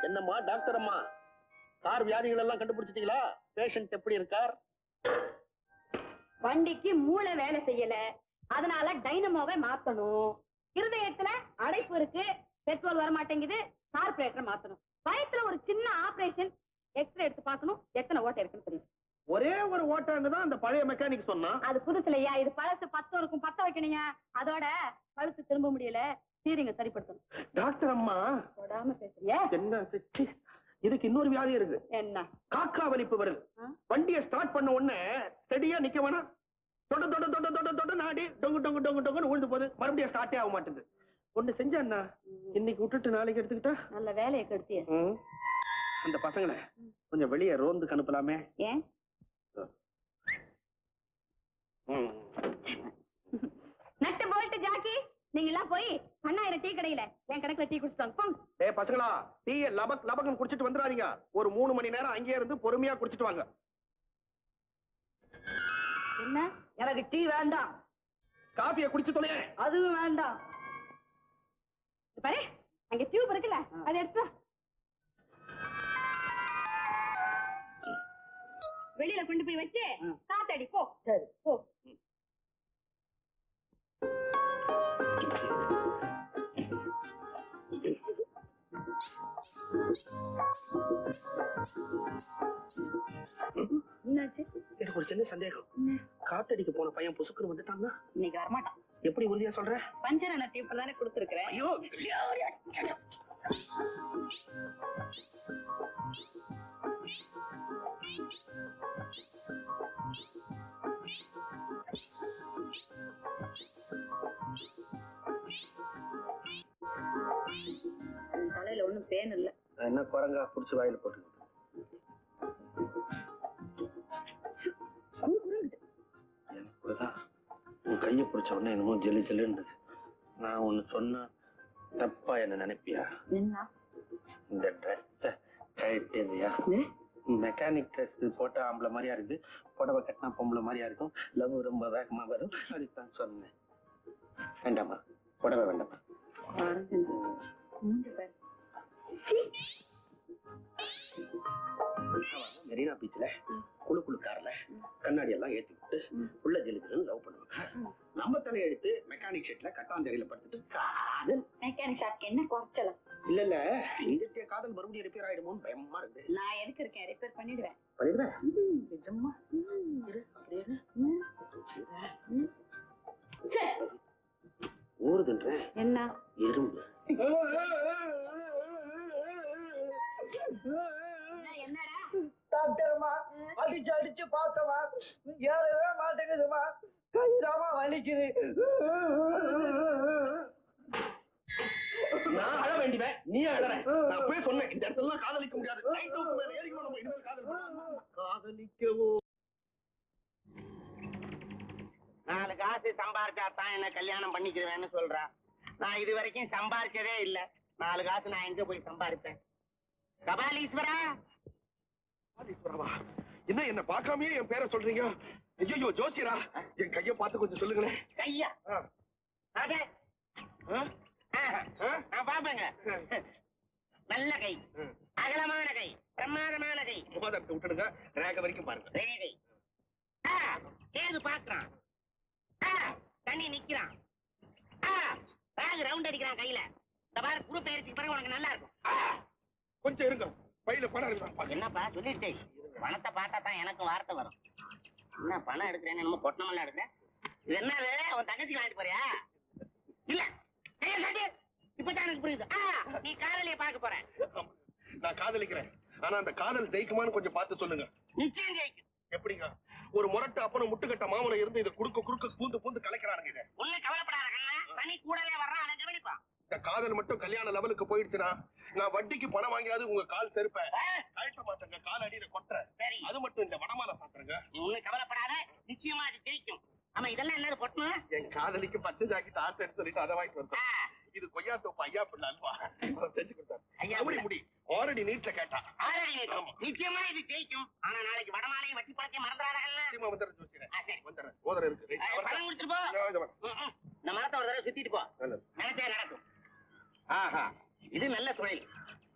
என்னம்மா டாக்டர் அம்மா, கார் வியாதிகள் எல்லாம் கண்டுபிடிச்சிட்டீங்களா? பேஷண்ட் எப்படி இருக்கார்? வண்டிக்கு மூளை வேலை செய்யல, அதனால டைனமோவை மாத்தணும். இருதயத்துல அடைப்பு இருக்கு, பெட்ரோல் வர மாட்டேங்குது, கார்பரேட்டரை மாத்தணும். வயத்துல ஒரு சின்ன ஆபரேஷன், எக்ஸ்ரே எடுத்து பார்க்கணும், எத்தனை ஓட்டை இருக்குன்னு தெரியும். ஒரே ஒரு ஓட்டான்னு தான் அந்த பழைய மெக்கானிக் சொன்னா. அது புதுசுலையா, இது பழசு 10 இருக்கும், 10 வைக்கணுங்க. அதோட பழுத்து திரும்ப முடியல, சீரிங்க சரிப்படுத்தணும். டாக்டர் அம்மா தொடாம பேசுறியா? என்ன இதுக்கு இன்னொரு வியாதி இருக்கு. என்ன? காக்கா வலிப்பு வருது. வண்டியை ஸ்டார்ட் பண்ண உடனே ஸ்டெடியா நிக்க வேணாம், தொட தொட தொட தொட தொட நாடி டொங்கு டொங்கு டொங்கு டொங்குன்னு விழுந்து போகுது, மறுபடியும் ஸ்டார்ட்டே ஆக மாட்டேங்குது. ஒண்ணு செஞ்சா என்ன, இன்னைக்கு விட்டுட்டு நாளைக்கு எடுத்துக்கிட்டா? நல்ல வேலையை கெடுத்திய. அந்த பசங்களை கொஞ்சம் வெளியே ரோந்துக்கு அனுப்பலாமே? ஏன்? நட்டு போல்ட் ஜாக்கி, நீங்க எல்லாம் போய் அண்ணாயிரம் டீ கடையில என் கணக்குல டீ குடிச்சுட்டாங்க. ஏய் பசங்களா, டீயை லபக் லபக்னு குடிச்சிட்டு வந்துடாதீங்க. ஒரு 3 மணி நேரம் அங்கேயே இருந்து பொறுமையா குடிச்சிட்டு வாங்க. என்ன? எனக்கு டீ வேண்டாம். காபியை குடிச்சு தொலைய. அதுவும் வேண்டாம். பாரு, அங்க டியூப் இருக்குல்ல, அதை எடுத்து வெளியில கொண்டு போய் வச்சு காத்தடி போ. சரி போ. என்னாச்சு? எனக்கு ஒரு சின்ன சந்தேகம். காத்தடிக்கு போன பையன் புசுக்குன்னு வந்துட்டான்னா இன்னைக்கு வரமாட்டான். எப்படி உறுதியா சொல்ற? பஞ்சரான டியூப் தானே கொடுத்துருக்கிறேன். ஐயோ, தலையில ஒண்ணும் பேன் இல்ல. என்ன குரங்கா புடிச்சு வாயில போட்டு எனக்குதான் உன் கைய பிடிச்ச உடனே என்னமோ ஜெல்லி ஜெல்லுன்றது. நான் ஒண்ணு சொன்னா தப்பா என்ன நினைப்பியா? என்ன? இந்த ட்ரெஸ் கழட்டியா? மெக்கானிக் ட்ரெஸ் போட்டா ஆம்பளை மாதிரியா இருக்கு, புடவை கட்டினா பொம்பளை மாதிரியா இருக்கும், லவ் ரொம்ப வேகமா வரும், அதுதான் சொன்னேன். வேண்டாமா? புடவை வேண்டாமா? மெரினா பீச்ல குழு குழு கார்ல கண்ணாடி எல்லாம் ஏத்தி விட்டு உள்ள ஜெலிஜிலன்னு லவ் பண்ணுவாங்க. நம்ம தலையெடுத்து மெக்கானிக் ஷெட்ல கட்டாந்தரையில படுத்துட்டு காதல். மெக்கானிக் ஷாப்க்கு என்ன குறைச்சல? இல்ல இல்ல, இந்த காதல் மறுபடியும் ரிப்பேர் ஆயிடுமோன்னு பயமா இருக்கு. நான் எதுக்கு இருக்கேன், ரிப்பேர் பண்ணிடுவேன். பண்ணிடுவேன். நிஜமா? இரு, அப்படியே இரு. ஊறுதுன்றேன். என்ன? எறும்பு. என்னடா டாக்டர்மா, அடிச்சு அடிச்சு பார்த்தமா, ஏறவே மாட்டேங்குதுமா, கைராமா வலிக்குது. நான் அழ வேண்டியவன், நீ அழற. நான் போய் சொன்னேன், இந்த இடத்துல காதலிக்க முடியாது. காதலிக்கவோ 4 காசு சம்பாரிச்சா தான் என்ன கல்யாணம் பண்ணிக்கிறேன்னு சொல்றா. நான் இது வரைக்கும் சம்பாரிச்சதே இல்ல. 4 காசு நான் எங்க போய் சம்பாதிப்பேன்? கபாலீஸ்வரா, என்ன என்ன பார்க்காமயே என் பேரை சொல்றீங்க? ஐயோ ஜோசியரா, என் கைய பார்த்து கொஞ்சம் சொல்லுங்களேன். கையா? நான் பாப்பேங்க. நல்ல கை, அகலமான கை, பிரமாதமான கை. மோதிரத்தை விட்டுடுங்க, ரேக வரைக்கும் பாருங்க. ரேகை. ஏது பாக்குறான், தண்ணி நிக்கிறான், பேக் ரவுண்ட் அடிக்கிறான் கையில. இந்த பாரு, குரு பயிற்சிக்கு பிறகு உனக்கு நல்லா இருக்கும். கொஞ்சம் இருங்க, பையில பணம் இருக்கு. என்னப்பா சொல்லிட்டு, பணத்தை பார்த்தா தான் எனக்கு வார்த்தை வரும். என்ன பணம் எடுக்கிறேன்னு என்னமோ பொட்டணமெல்லாம் எடுக்கிறேன். இது என்னது, உன் தங்கச்சி வாங்கிட்டு போறியா? இல்ல, இப்பதான் எனக்கு புரியுது. நீ காதலிய பார்க்க போற. நான் காதலிக்கிறேன், ஆனா அந்த காதல் ஜெயிக்குமான்னு கொஞ்சம் பார்த்து சொல்லுங்க. நிச்சயம் ஜெயிக்கும். எப்படிங்க? ஒரு முரட்டு அப்பனும் முட்டுக்கட்ட மாமனை இருந்து இதை குறுக்க குறுக்க பூந்து பூந்து கலைக்கிறானுங்க. இதை உள்ள கவலைப்படாத கண்ணா, தனி கூடவே வர்றான், அவன் கவனிப்பான். இந்த காதல் மட்டும் கல்யாண லெவலுக்கு போயிடுச்சுன்னா, நான் வட்டிக்கு பணம் வாங்கியாவது உங்க கால் செருப்பேன் கழட்ட மாட்டேங்க, கால் அடியில கொட்டுறேன். சரி, அது மட்டும் இந்த வடமாலை சாப்பிடுங்க. நீ ஒண்ணு கவலைப்படாத, நிச்சயமா அது ஜெயிக்கும். ஆமா, இதெல்லாம் என்னது பொட்டணும்? என் காதலிக்கு 10 ஜாக்கெட் ஆசை சொல்லிட்டு அதை வாங்கிட்டு வந்தேன். இது கொய்யா தோப்பு ஐயா பிள்ளை அல்வா செஞ்சு கொடுத்தாரு. ஐயா முடி ஆல்ரெடி நீட்ல கேட்டா நிச்சயமா இது ஜெயிக்கும். ஆனா நாளைக்கு வடமாலையும் வட்டி பழத்தையும் மறந்துடாதீங்க. வந்துடுறேன் ஜோசியரே, வந்துடுறேன். ஓதர இருக்கு, பணம் கொடுத்துட்டு போ. இந்த மரத்தை ஒரு தடவை சுத்திட்டு போ, நினைச்சே நடக்கும். ஆஹா, இது நல்ல தொழில்.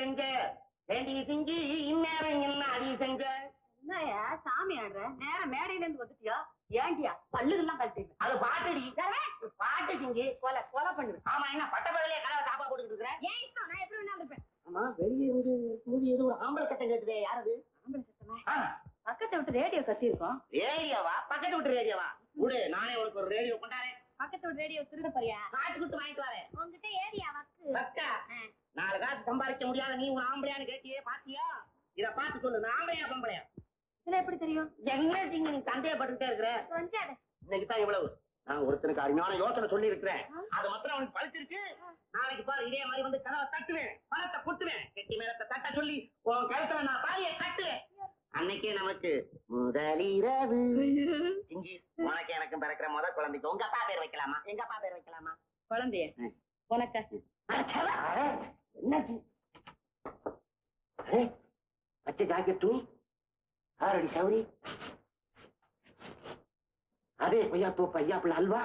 செஞ்ச வேண்டி செஞ்சு இந்நேரம் என்ன அடி செஞ்ச? என்னயா சாமி ஆடுற நேரம் மேடையில இருந்து வந்துட்டியா? ஏண்டியா பல்லுகள்லாம் கழட்டிடுவேன். அது பாட்டுடி, பாட்டு செஞ்சு கொலை கொலை பண்ணுவேன். ஆமா என்ன பட்ட பகலே கலவை சாப்பா போட்டுக்கிட்டு இருக்கிற? ஏன் இஷ்டம், நான் எப்படி வேணாலும் இருப்பேன். ஆமா வெளியே இருந்து போது ஏதோ ஒரு ஆம்பளை சத்தம் கேட்டுதே, யாரது? ஆம்பளை சத்தமா? பக்கத்தை விட்டு ரேடியோ கத்தி இருக்கோம். ரேடியோவா? பக்கத்து விட்டு ரேடியோவா? விடு, நானே உனக்கு ஒரு ரேடியோ கொண்டாரேன். பக்கத்து விட்டு ரேடியோ திருட போறியா? காசு கொடுத்து வாங்கிட்டு வரேன். உங்ககிட்ட ஏரியா வக்கு அக்கா, 4 காசு சம்பாதிக்க முடியாத நீ ஒரு ஆம்பளையான்னு கேட்டியே, பாத்தியா? இத பார்த்து சொல்லு, நான் ஆம்பளையா பொம்பளையா? இதுல எப்படி தெரியும்? என்ன நீங்க சந்தேகப்பட்டுட்டே இருக்கிற? வந்துட்டாரு. இன்னைக்கு தான் இவ்வளவு. நான் ஒருத்தனுக்கு அருமையான யோசனை சொல்லி இருக்கிறேன். அது மாத்திரம் அவனுக்கு பழிச்சிருச்சு. நாளைக்கு பாரு இதே மாதிரி வந்து கதவை தட்டுவேன், பணத்தை கொட்டுவேன், கெட்டி மேலத்தை தட்ட சொல்லி உன் கழுத்துல நான் தாலியை கட்டுவேன். அன்னைக்கே நமக்கு முதலிரவு. இஞ்சி, உனக்கு எனக்கு பிறக்கிற முதல் குழந்தைக்கு உங்க அப்பா பேர் வைக்கலாமா, எங்க அப்பா பேர் வைக்கலாமா? குழந்தைய உனக்கு என்னாச்சு? பச்சை ஜாக்கெட் துணி, 6 அடி சவுரி, அதே பையா தோப்பு ஐயா பிள்ளை அல்வா.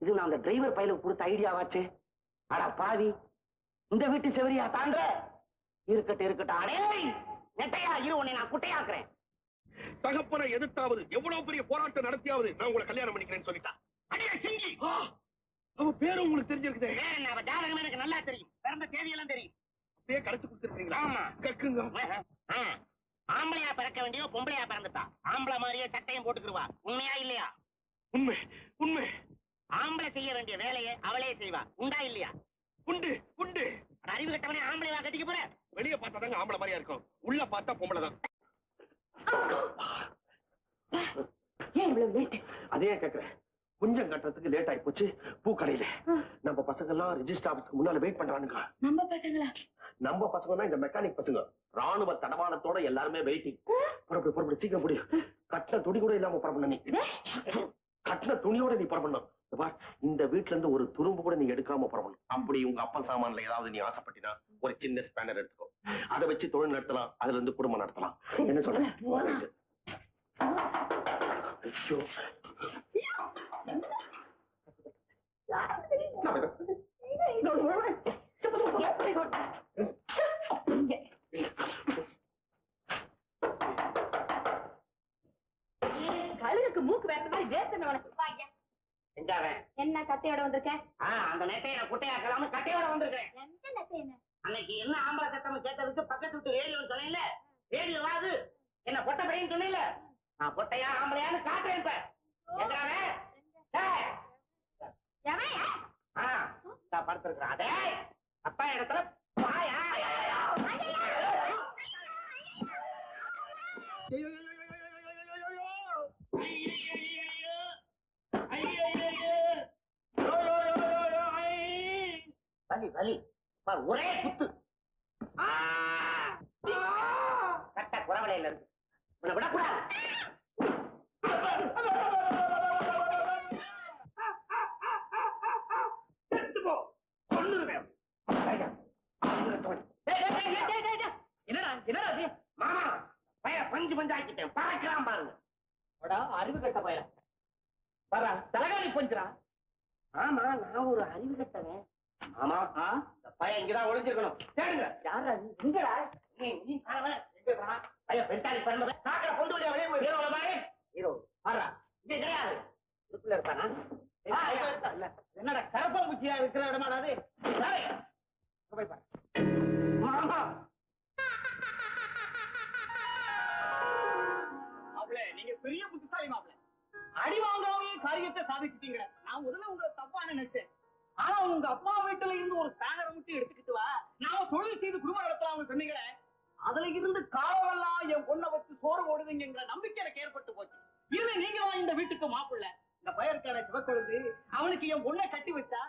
இது நான் அந்த டிரைவர் பையலுக்கு கொடுத்த ஐடியாவாச்சு. அடா பாவி, இந்த வீட்டு செவரியா தாண்ட? இருக்கட்டும் இருக்கட்டும். அடே நெட்டையா இரு, உன்னை நான் குட்டையாக்குறேன். தகப்பனை எதிர்த்தாவது எவ்வளவு பெரிய போராட்டம் நடத்தியாவது நான் உங்களை கல்யாணம் பண்ணிக்கிறேன்னு சொல்லிட்டான். அடியே சிங்கி, அவன் பேரு உங்களுக்கு தெரிஞ்சிருக்குது. வேற என்ன, அவ ஜாதகம் எனக்கு நல்லா தெரியும், பிறந்த தேதியெல்லாம் தெரியும். அப்படியே கரைச்சு கொடுத்துருக்கீங்களா? ஆமா, கக்குங்க. ஆம்பளையா பிறக்க வேண்டியோ பொம்பளையா பிறந்துட்டா. ஆம்பளை மாதிரியே சட்டையும் போட்டுக்குருவா. உண்மையா இல்லையா? உண்மை உண்மை. ஆம்பளை செய்ய வேண்டிய வேலையை அவளே செய்வா. உண்டா இல்லையா? உண்டு உண்டு. அறிவு கட்டவனே ஆம்பளையா கட்டிக்க போற? வெளியே பார்த்தா தாங்க ஆம்பளை மாதிரியா இருக்கும், உள்ள பார்த்தா பொம்பளை தான். ஏன் இவ்வளவு லேட்? அதே கேக்குறேன், கொஞ்சம் கட்டுறதுக்கு லேட் ஆகி போச்சு. பூக்கடையில நம்ம பசங்க எல்லாம் ரெஜிஸ்டர் ஆபீஸ்க்கு முன்னால வெயிட் பண்றானுங்க. நம்ம பசங்களா? நம்ம பசங்க தான் இந்த மெக்கானிக் பசங்க. ராணுவ தடவாளத்தோட எல்லாருமே வெயிட்டிங். புறப்படு புறப்படு, சீக்கிரம் முடியும். கட்டின துணி கூட இல்லாம புறப்படணும். நீ கட்டின துணியோட நீ புறப்படணும். இந்த வீட்டுல இருந்து ஒரு துரும்பு கூட நீ எடுக்காம புறப்படணும். அப்படி உங்க அப்பா சாமான்ல ஏதாவது நீ ஆசைப்பட்டினா ஒரு சின்ன ஸ்பேனர் எடுத்துக்கோ. அதை வச்சு தொழில் நடத்தலாம், அதுல இருந்து குடும்பம் நடத்தலாம். என்ன சொல்றேன்? கழுகுக்கு மூக்கு வேற மாதிரி வேர்த்தன உனக்கு. என்ன கட்டையோட வந்திருக்க? அந்த நெட்டையை நான் குட்டையாக்கலாம கட்டையோட வந்திருக்கேன். அன்னைக்கு என்ன ஆம்பளை சத்தம் கேட்டதுக்கு பக்கத்து விட்டு ரேடியோ சொன்னேன்ல, ரேடியோ வாது என்ன பொட்டை பையன் சொன்னேன்ல, நான் பொட்டையா ஆம்பளையான்னு காட்டுறேன். இப்ப படுத்திருக்கிறான். அதே அப்பா இடத்துல பாயா. வலி வலி ஒரே குத்து. கட்ட குறவலையில இருக்கு. உன்னை விடக்கூடாது. என்னடா மாமா பய பஞ்சு பஞ்சாக்கிட்டேன், பறக்கலாம் பாருங்க. அறிவு கட்ட பய தலகாணி பஞ்சுறான். ஆமா, நான் ஒரு அறிவு கட்டவன். ஆமா, இந்த பையன் இங்கதான் ஒளிஞ்சிருக்கணும். தேடுங்க. யாரா இங்கடா? நீ பையன் பெண்டாளி பண்ண காக்கரை கொண்டு வழியா வெளியே போய் ஹீரோல பாரு. ஹீரோ பாரா இங்க கிடையாது. இதுக்குள்ள இருப்பானா? என்னடா கரப்பா முச்சியா இருக்கிற இடமாடாது. போய் பாரு. மாமா மாப்பிள்ள, நீங்க பெரிய புத்திசாலி மாப்பிள்ள. அடி வாங்காமே காரியத்தை சாதிச்சிட்டீங்க. நான் முதல்ல உங்களை தப்பா நினைச்சேன். ஆனா உங்க அப்பா வீட்டுல இருந்து ஒரு ஸ்பேனரை மட்டும் எடுத்துக்கிட்டு வா, நாம தொழில் செய்து குடும்பம் நடத்தலாம்னு சொன்னீங்களே, அதுல இருந்து காலமெல்லாம் என் பொண்ணை வச்சு சோறு ஓடுதுங்கிற நம்பிக்கை எனக்கு ஏற்பட்டு போச்சு. இதுல நீங்க இந்த வீட்டுக்கு மாப்பிள்ள. இந்த பையனுக்கான சிவக்கொழுந்து, அவனுக்கு என் பொண்ணை கட்டி வச்சா